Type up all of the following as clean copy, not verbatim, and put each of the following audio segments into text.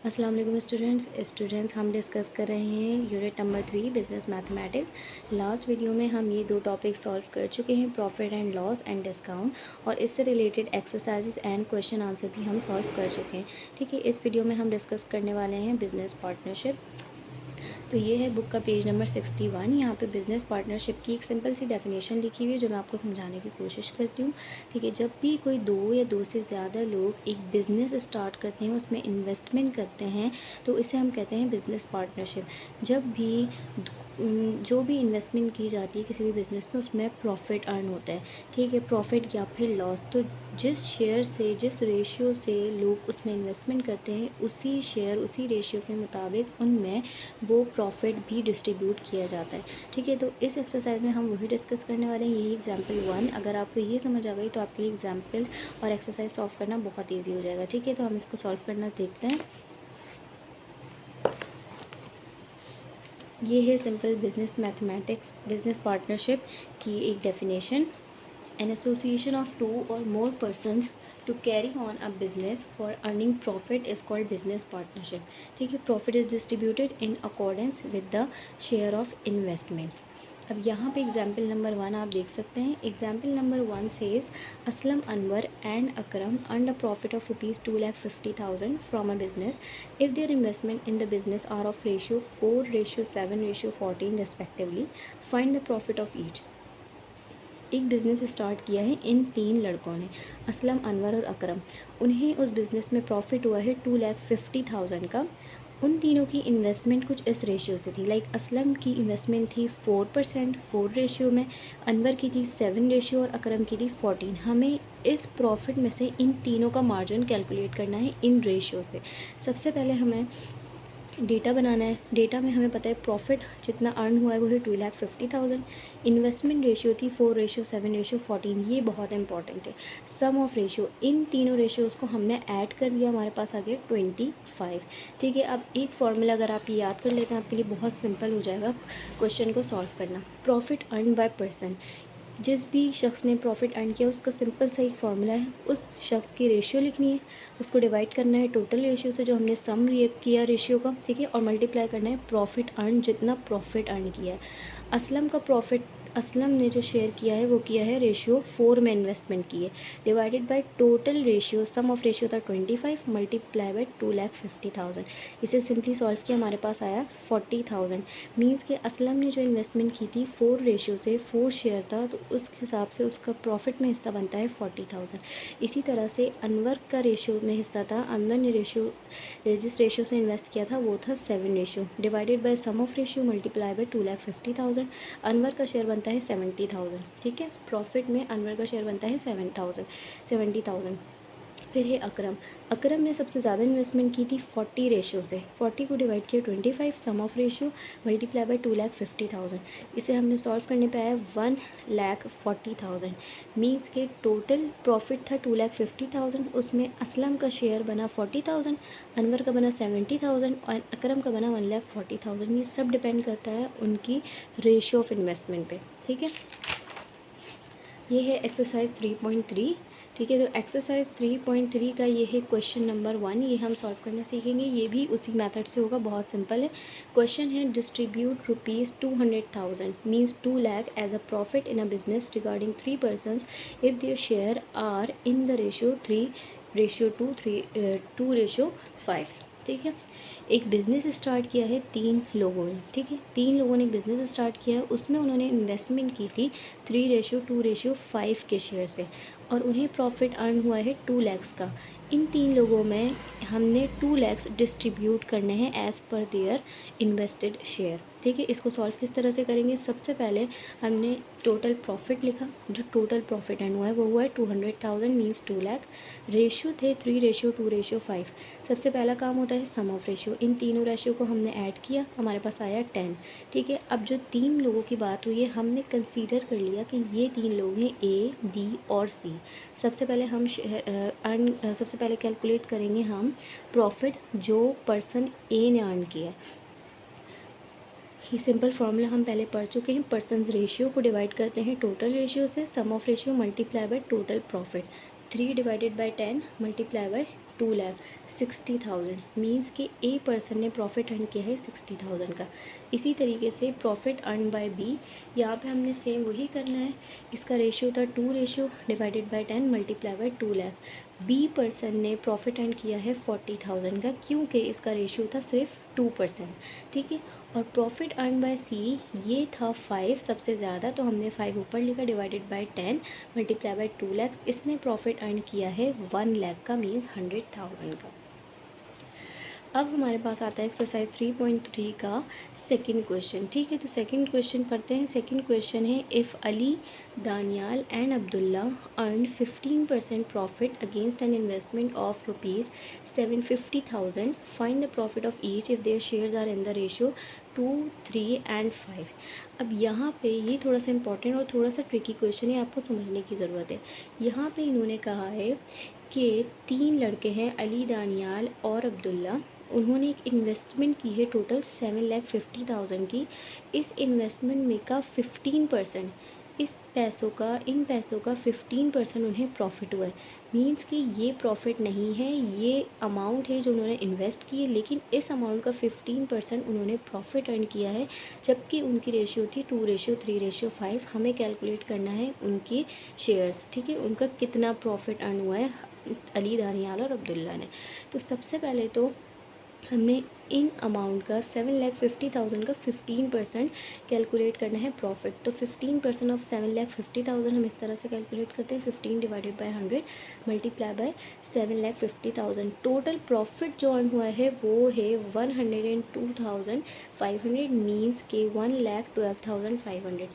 अस्सलाम वालेकुम स्टूडेंट्स हम डिस्कस कर रहे हैं unit number 3 business mathematics. Last video में हम ये दो टॉपिक सॉल्व कर चुके हैं, profit and loss and discount, और इससे related exercises and question answer भी हम सॉल्व कर चुके हैं। ठीक है, इस वीडियो में हम डिस्कस करने वाले हैं बिजनेस पार्टनरशिप। तो ये है बुक का पेज नंबर 61। यहाँ पे बिज़नेस पार्टनरशिप की एक सिंपल सी डेफिनेशन लिखी हुई है जो मैं आपको समझाने की कोशिश करती हूँ। ठीक है, जब भी कोई दो या दो से ज़्यादा लोग एक बिज़नेस स्टार्ट करते हैं, उसमें इन्वेस्टमेंट करते हैं, तो इसे हम कहते हैं बिज़नेस पार्टनरशिप। जब भी जो भी इन्वेस्टमेंट की जाती है किसी भी बिज़नेस में, उसमें प्रॉफिट अर्न होता है। ठीक है, प्रॉफिट या फिर लॉस, तो जिस शेयर से, जिस रेशियो से लोग उसमें इन्वेस्टमेंट करते हैं, उसी शेयर उसी रेशियो के मुताबिक उनमें वो प्रॉफिट भी डिस्ट्रीब्यूट किया जाता है। ठीक है, तो इस एक्सरसाइज में हम वही डिस्कस करने वाले हैं, यही एग्जाम्पल 1। अगर आपको ये समझ आ गई तो आपके लिए एग्जाम्पल और एक्सरसाइज सॉल्व करना बहुत ईजी हो जाएगा। ठीक है, तो हम इसको सॉल्व करना देखते हैं। ये है simple business mathematics business partnership की एक definition. An association of two or more persons to carry on a business for earning profit is called business partnership. ठीक है, profit is distributed in accordance with the share of investment. अब यहाँ पे example number 1 आप देख सकते हैं। Example number 1 says Aslam Anwar and Akram earned a profit of ₹250,000 from a business if their investment in the business are of ratio 4:7:14 respectively. Find the profit of each. एक business start किया है इन 3 लड़कों ने, असलम, अनवर और अकरम। उन्हें उस बिज़नेस में प्रॉफिट हुआ है 2,50,000 का। उन तीनों की इन्वेस्टमेंट कुछ इस रेशियो से थी, लाइक असलम की इन्वेस्टमेंट थी 4%, 4 रेशियो में, अनवर की थी 7 रेशियो और अकरम की थी 14। हमें इस प्रॉफिट में से इन तीनों का मार्जिन कैलकुलेट करना है इन रेशियो से। सबसे पहले हमें डेटा बनाना है। डेटा में हमें पता है प्रॉफिट जितना अर्न हुआ है वो है 2,50,000। इन्वेस्टमेंट रेशियो थी 4:7:14। ये बहुत इंपॉर्टेंट है। सम ऑफ रेशियो, इन तीनों रेशियोज को हमने ऐड कर दिया, हमारे पास आ गया 25। ठीक है, अब एक फॉर्मूला अगर आप ये याद कर लेते हैं आपके लिए बहुत सिंपल हो जाएगा क्वेश्चन को सॉल्व करना। प्रॉफिट अर्न बाय पर्सन, जिस भी शख्स ने प्रॉफिट अर्न किया उसका सिंपल सा एक फार्मूला है, उस शख्स की रेशियो लिखनी है, उसको डिवाइड करना है टोटल रेशियो से जो हमने सम किया रेशियो का। ठीक है, और मल्टीप्लाई करना है प्रॉफिट अर्न, जितना प्रॉफिट अर्न किया है। असलम का प्रॉफिट, असलम ने जो शेयर किया है वो किया है रेशियो 4 में इन्वेस्टमेंट की है, divided by total ratio, sum of ratio था 25 मल्टीप्लाई बाय 2,50,000। इसे सिंपली सॉल्व किया, हमारे पास आया 40,000। मीन्स कि असलम ने जो इन्वेस्टमेंट की थी 4 रेशियो से, 4 शेयर था, तो उस हिसाब से उसका प्रॉफिट में हिस्सा बनता है 40,000। इसी तरह से अनवर का रेशियो में हिस्सा था, अनवर ने रेशियो जिस रेशियो से इन्वेस्ट किया था वो था 7 ratio, divided by sum of ratio multiply by 2,50,000। Anwar का शेयर बनता है 70,000। ठीक है, प्रॉफिट में अनवर का शेयर बनता है 70,000। फिर है अकरम। अकरम ने सबसे ज़्यादा इन्वेस्टमेंट की थी 40 रेशियो से, 40 को डिवाइड किया 25, सम ऑफ रेशियो मल्टीप्लाई बाय 2,50,000। इसे हमने सॉल्व करने पे आया 1,40,000। मीन्स के टोटल प्रॉफिट था 2,50,000, उसमें असलम का शेयर बना 40,000, अनवर का बना 70,000 और अकरम का बना 1,40,000। ये सब डिपेंड करता है उनकी रेशियो ऑफ इन्वेस्टमेंट पे। ठीक है, ये है एक्सरसाइज 3.3। ठीक है, तो एक्सरसाइज 3.3 का ये है क्वेश्चन नंबर 1, ये हम सॉल्व करना सीखेंगे। ये भी उसी मेथड से होगा, बहुत सिंपल है। क्वेश्चन है distribute ₹200,000 means 2 lakh as a profit in a business regarding 3 persons if their share are in the ratio 3:2:5। ठीक है, एक बिज़नेस स्टार्ट किया है 3 लोगों ने। ठीक है, 3 लोगों ने एक बिज़नेस स्टार्ट किया है, उसमें उन्होंने इन्वेस्टमेंट की थी 3:2:5 के शेयर से, और उन्हें प्रॉफिट अर्न हुआ है 2 लैक्स का। इन 3 लोगों में हमने 2 लैक्स डिस्ट्रीब्यूट करने हैं as per there invested share. ठीक है, इसको सॉल्व किस तरह से करेंगे? सबसे पहले हमने टोटल प्रॉफिट लिखा, जो टोटल प्रॉफिट अर्न हुआ है वो हुआ है 200,000 मीन्स 2 लाख। रेशियो थे 3:2:5। सबसे पहला काम होता है सम ऑफ रेशियो, इन तीनों रेशियो को हमने ऐड किया, हमारे पास आया 10। ठीक है, अब जो 3 लोगों की बात हुई है, हमने कंसीडर कर लिया कि ये 3 लोग हैं ए, बी और सी। सबसे पहले हम सबसे पहले कैलकुलेट करेंगे हम प्रॉफिट जो पर्सन ए ने अर्न किया है। ये सिंपल फार्मूला हम पहले पढ़ चुके हैं। पर्सनस रेशियो को डिवाइड करते हैं टोटल रेशियो से, sum of ratio multiply by total profit. 3 divided by 10 multiply by 2 lakh 60,000 means कि ए पर्सन ने प्रॉफिट अर्न किया है 60,000 का। इसी तरीके से प्रॉफिट अर्न बाय बी, यहाँ पे हमने सेम वही करना है। इसका रेशियो था 2 ratio divided by 10 multiply by 2 lakh. B person ने प्रॉफिट अर्न किया है 40,000 का, क्योंकि इसका रेशियो था सिर्फ 2%, ठीक है। और प्रॉफिट अर्न बाय सी ये था 5 सबसे ज़्यादा, तो हमने 5 ऊपर लिखा divided by 10 multiply by 2 lakh. इसने प्रॉफिट अर्न किया है 1 लाख का, मीन्स 100,000 का। अब हमारे पास आता है एक्सरसाइज 3.3 का सेकंड क्वेश्चन, ठीक है। तो सेकंड क्वेश्चन पढ़ते हैं। सेकंड क्वेश्चन है, if Ali, Daniyal and Abdullah earn 15% profit against an investment of rupees 750,000, find the profit of each if their shares are in the ratio 2, 3 and 5। अब यहाँ पे ये थोड़ा सा इंपॉर्टेंट और थोड़ा सा ट्रिकी क्वेश्चन है, आपको समझने की ज़रूरत है। यहाँ पे इन्होंने कहा है कि 3 लड़के हैं, अली, दानियाल और अब्दुल्ला। उन्होंने एक इन्वेस्टमेंट की है टोटल 7,50,000 की। इस इन्वेस्टमेंट में का 15%, इन पैसों का 15% उन्हें प्रॉफिट हुआ है। मींस कि ये प्रॉफिट नहीं है, ये अमाउंट है जो उन्होंने इन्वेस्ट की है, लेकिन इस अमाउंट का 15% उन्होंने प्रॉफिट अर्न किया है, जबकि उनकी रेशियो थी 2:3:5। हमें कैलकुलेट करना है उनकी शेयर्स, ठीक है, उनका कितना प्रॉफिट अर्न हुआ है अली, दानियाल और अब्दुल्ला ने। तो सबसे पहले तो हमने इन अमाउंट का 7,50,000 का 15% कैलकुलेट करना है प्रॉफिट। तो 15% ऑफ 7,50,000 हम इस तरह से कैलकुलेट करते हैं, 15 divided by 100 multiply by 7,50,000। Total profit जो अर्न हुआ है वो है 102,500, मीन्स के 1,12,500।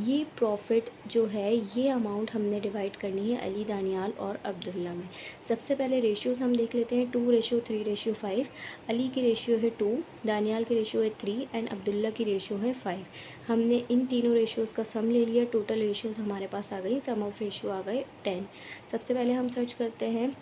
ये प्रॉफिट जो है, ये अमाउंट हमने डिवाइड करनी है अली, दानियाल और अब्दुल्ला में। सबसे पहले रेशियोज़ हम देख लेते हैं, 2:3:5। अली की रेशियो है 2, दानियाल की रेशियो है 3 एंड अब्दुल्ला की रेशियो है 5। हमने इन तीनों रेशियोज़ का सम ले लिया, टोटल रेशियोज़ हमारे पास आ गई, सम ऑफ रेशियो आ गए 10। सबसे पहले हम सर्च करते हैं,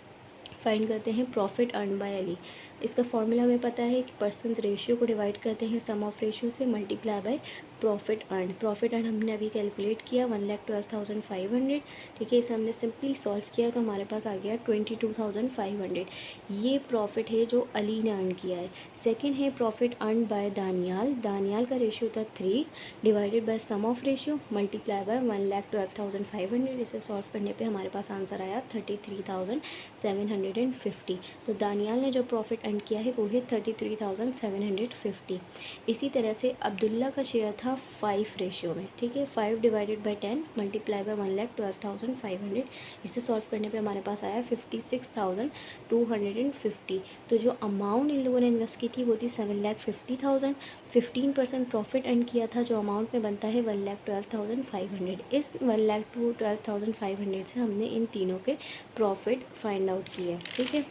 फाइंड करते हैं प्रॉफिट अर्न बाय अली। इसका फॉर्मूला हमें पता है कि पर्सन रेशियो को डिवाइड करते हैं सम ऑफ रेशियो से multiply by profit earn. Profit earn हमने अभी कैलकुलेट किया 1,12,500, ठीक है। इसे हमने सिंपली सॉल्व किया तो हमारे पास आ गया 22,500। ये प्रॉफिट है जो अली ने अर्न किया है। सेकेंड है profit earn by Daniyal. Daniyal का रेशियो था 3 divided by sum of ratio multiply by 1,12,500। इसे सॉल्व करने पे हमारे पास आंसर आया 33,750। तो दानियाल ने जो प्रॉफिट अर्न किया है वो है 33,750। इसी तरह से अब्दुल्ला का शेयर था 5 रेशियो में, ठीक है। 5 डिवाइडेड बाय 10 मल्टीप्लाई बाय 1,12,500। इसे सॉल्व करने पे हमारे पास आया 56,250। तो जो अमाउंट इन लोगों ने इन्वेस्ट की थी वो थी 7,50,000। 15% प्रॉफिट अर्न किया था, जो अमाउंट में बनता है 1,12,500। इस 1,12,500 से हमने इन तीनों के प्रॉफिट फाइंड आउट किए, ठीक है।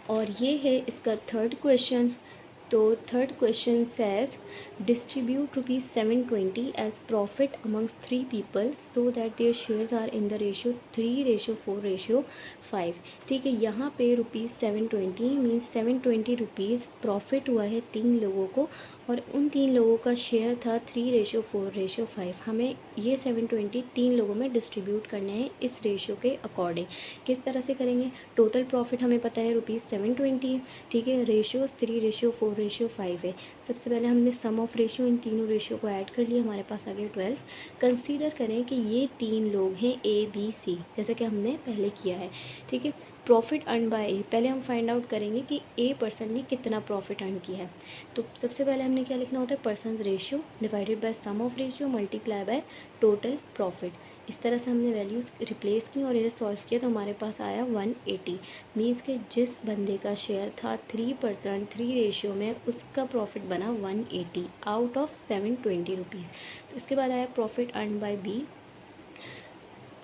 और ये है इसका थर्ड क्वेश्चन। तो third question says distribute ₹720 as profit amongst 3 people so that their shares are in the ratio 3:4:5। ठीक है, यहाँ पे ₹720 मीन्स 720 रुपीज़ प्रॉफिट हुआ है 3 लोगों को, और उन 3 लोगों का शेयर था 3:4:5। हमें ये 720 3 लोगों में डिस्ट्रीब्यूट करने हैं इस रेशियो के अकॉर्डिंग। किस तरह से करेंगे? टोटल प्रॉफिट हमें पता है ₹720, ठीक है। रेशियोज़ 3:4:5 है। सबसे पहले हमने सम ऑफ रेशियो इन तीनों रेशियो को ऐड कर लिया, हमारे पास आ गया 12। कंसीडर करें कि ये 3 लोग हैं ए बी सी, जैसा कि हमने पहले किया है, ठीक है। प्रॉफिट अर्न बाय ए, पहले हम फाइंड आउट करेंगे कि ए पर्सन ने कितना प्रॉफिट अर्न किया है। तो सबसे पहले हमने क्या लिखना होता है? Person ratio divided by sum of ratio multiply by total profit. इस तरह से हमने वैल्यूज़ रिप्लेस की और इन्हें सॉल्व किया तो हमारे पास आया 180। मीन्स के जिस बंदे का शेयर था 3%, 3 रेशियो में, उसका प्रॉफिट बना 180 आउट ऑफ 720 रुपीज़। तो इसके बाद आया profit earn by B.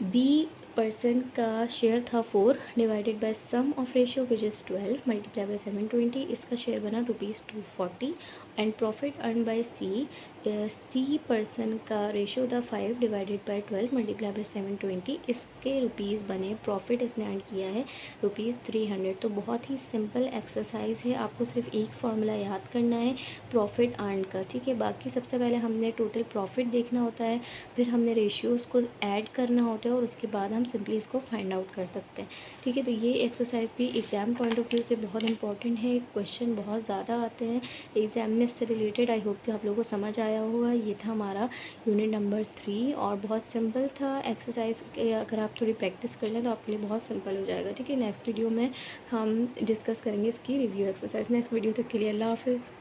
B person का शेयर था 4 divided by sum of ratio which is 12 multiply by 720। इसका शेयर बना ₹240। And profit earn by C, C person का रेशियो था 5 डिवाइडेड बाय 12 मल्टीप्लाई बाय 720, इसके रुपीज़ बने, प्रॉफिट इसने earn किया है ₹300। तो बहुत ही सिंपल एक्सरसाइज है, आपको सिर्फ एक फार्मूला याद करना है प्रॉफिट अर्न का, ठीक है। बाकी सबसे पहले हमने टोटल प्रॉफिट देखना होता है, फिर हमने रेशियोज़ को ऐड करना होता है और उसके बाद हम सिंपली इसको फाइंड आउट कर सकते हैं, ठीक है। तो ये एक्सरसाइज भी एग्ज़ाम पॉइंट ऑफ व्यू से बहुत इंपॉर्टेंट है, क्वेश्चन बहुत ज़्यादा आते हैं एग्ज़ाम में इससे रिलेटेड। आई होप कि आप लोगों को समझ आया होगा। ये था हमारा यूनिट नंबर 3 और बहुत सिंपल था एक्सरसाइज, अगर आप थोड़ी प्रैक्टिस कर लें तो आपके लिए बहुत सिंपल हो जाएगा, ठीक है। नेक्स्ट वीडियो में हम डिस्कस करेंगे इसकी रिव्यू एक्सरसाइज। नेक्स्ट वीडियो तक के लिए अल्लाह हाफ़िज़।